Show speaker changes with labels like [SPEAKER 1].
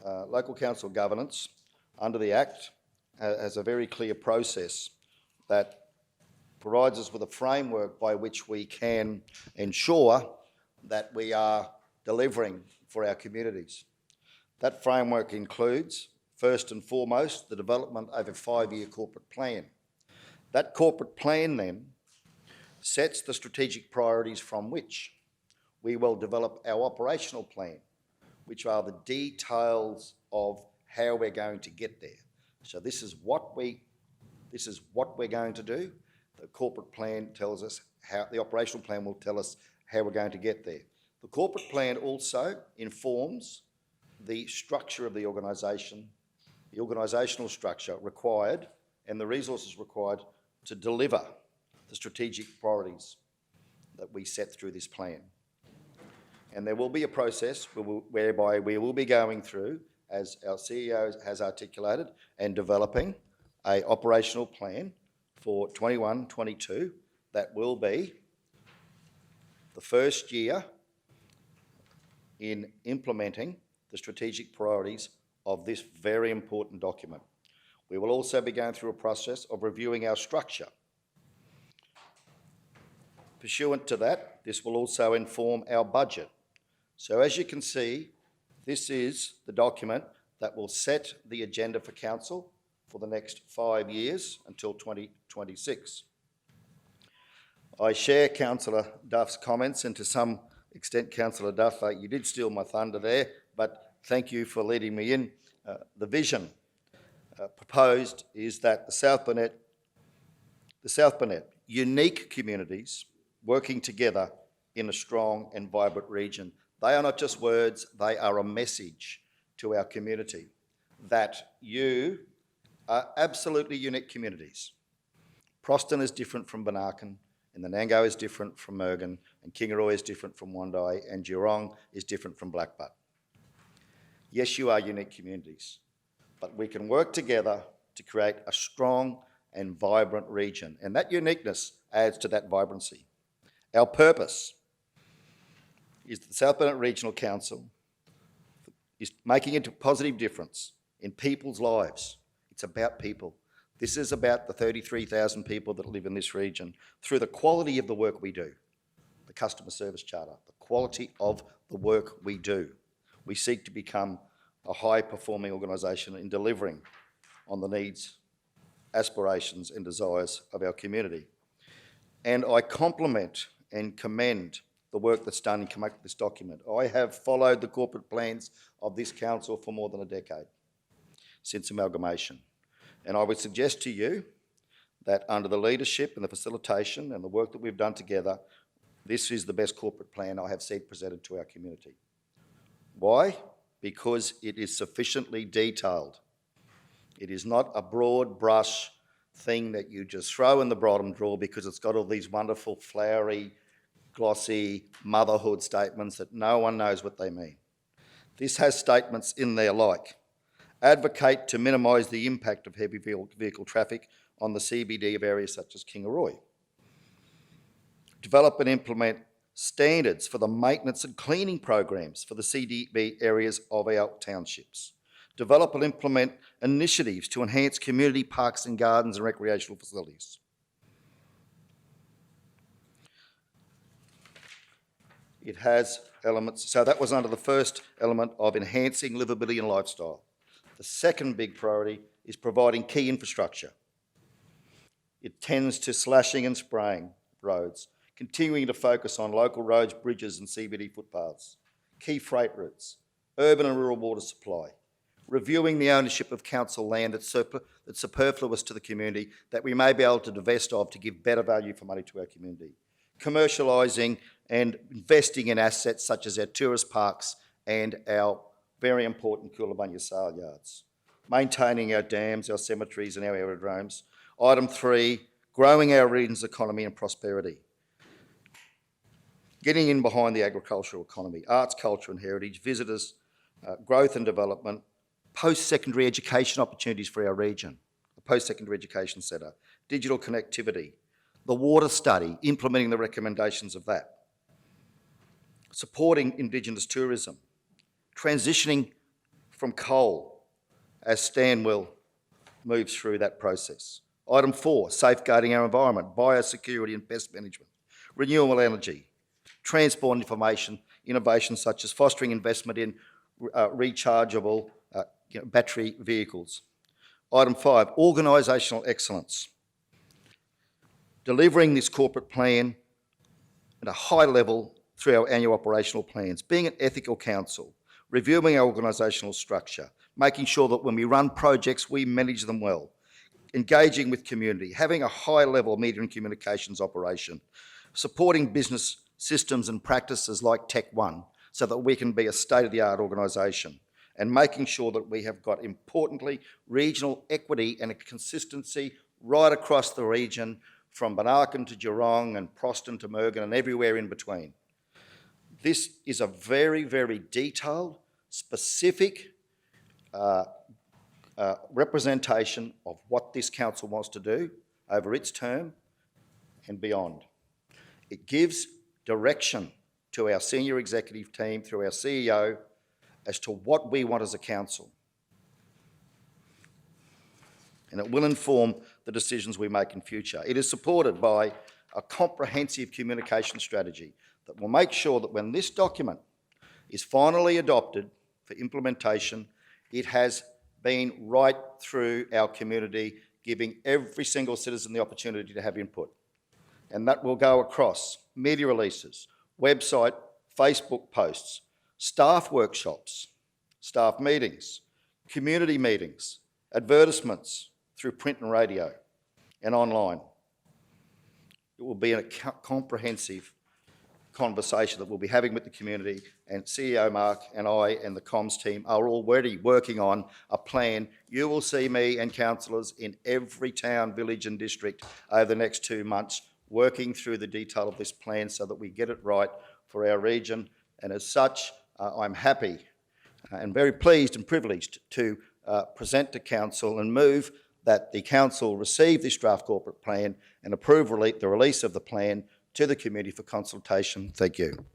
[SPEAKER 1] local council governance under the Act has a very clear process that provides us with a framework by which we can ensure that we are delivering for our communities. That framework includes, first and foremost, the development of a 5-year corporate plan. That corporate plan then sets the strategic priorities from which we will develop our operational plan, which are the details of how we're going to get there. So this is what we're going to do. The corporate plan tells us how, the operational plan will tell us how we're going to get there. The corporate plan also informs the structure of the organisation, the organisational structure required and the resources required to deliver the strategic priorities that we set through this plan. And there will be a process whereby we will be going through, as our CEO has articulated, and developing an operational plan for 21-22 that will be the first year in implementing the strategic priorities of this very important document. We will also be going through a process of reviewing our structure. Pursuant to that, this will also inform our budget. So as you can see, this is the document that will set the agenda for Council for the next 5 years until 2026. I share Councillor Duff's comments, and to some extent, Councillor Duff, you did steal my thunder there, but thank you for leading me in. The vision proposed is that the South Burnett, unique communities working together in a strong and vibrant region. They are not just words, they are a message to our community that you are absolutely unique communities. Proston is different from Banarkin, and Nanango is different from Mergen, and Kingaroy is different from Wondai, and Geelong is different from Blackbutt. Yes, you are unique communities, but we can work together to create a strong and vibrant region, and that uniqueness adds to that vibrancy. Our purpose is the South Burnett Regional Council is making a positive difference in people's lives. It's about people. This is about the 33,000 people that live in this region through the quality of the work we do, the customer service charter, the quality of the work we do. We seek to become a high-performing organisation in delivering on the needs, aspirations and desires of our community. And I compliment and commend the work that's done in coming up with this document. I have followed the corporate plans of this council for more than a decade, since amalgamation. And I would suggest to you that under the leadership and the facilitation and the work that we've done together, this is the best corporate plan I have seen presented to our community. Why? Because it is sufficiently detailed. It is not a broad brush thing that you just throw in the bottom drawer because it's got all these wonderful, flowery, glossy motherhood statements that no one knows what they mean. This has statements in there like, advocate to minimise the impact of heavy vehicle traffic on the CBD of areas such as Kingaroy. Develop and implement standards for the maintenance and cleaning programs for the CBD areas of our townships. Develop and implement initiatives to enhance community parks and gardens and recreational facilities. It has elements, so that was under the first element of enhancing livability and lifestyle. The second big priority is providing key infrastructure. It tends to slashing and spraying roads, continuing to focus on local roads, bridges and CBD footpaths, key freight routes, urban and rural water supply, reviewing the ownership of council land that's superfluous to the community that we may be able to divest of to give better value for money to our community, commercialising and investing in assets such as our tourist parks and our very important Coolanbunya sale yards, maintaining our dams, our cemeteries and our aerodromes. Item 3, growing our region's economy and prosperity. Getting in behind the agricultural economy, arts, culture and heritage, visitors, growth and development, post-secondary education opportunities for our region, a post-secondary education centre, digital connectivity, the water study, implementing the recommendations of that, supporting Indigenous tourism, transitioning from coal as Stanwell moves through that process. Item 4, safeguarding our environment, biosecurity and pest management, renewable energy, transport and information, innovations such as fostering investment in rechargeable battery vehicles. Item 5, organisational excellence, delivering this corporate plan at a high level through our annual operational plans, being an ethical council, reviewing our organisational structure, making sure that when we run projects, we manage them well, engaging with community, having a high-level media and communications operation, supporting business systems and practices like Tech One so that we can be a state-of-the-art organisation, and making sure that we have got, importantly, regional equity and a consistency right across the region from Banarkin to Geelong and Proston to Mergen and everywhere in between. This is a very, very detailed, specific representation of what this council wants to do over its term and beyond. It gives direction to our senior executive team through our CEO as to what we want as a council. And it will inform the decisions we make in future. It is supported by a comprehensive communication strategy that will make sure that when this document is finally adopted for implementation, it has been right through our community, giving every single citizen the opportunity to have input. And that will go across media releases, website, Facebook posts, staff workshops, staff meetings, community meetings, advertisements through print and radio and online. It will be a comprehensive conversation that we'll be having with the community, and CEO Mark and I and the comms team are already working on a plan. You will see me and councillors in every town, village and district over the next 2 months working through the detail of this plan so that we get it right for our region. And as such, I'm happy and very pleased and privileged to present to council and move that the council receive this draft corporate plan and approve the release of the plan to the community for consultation. Thank you.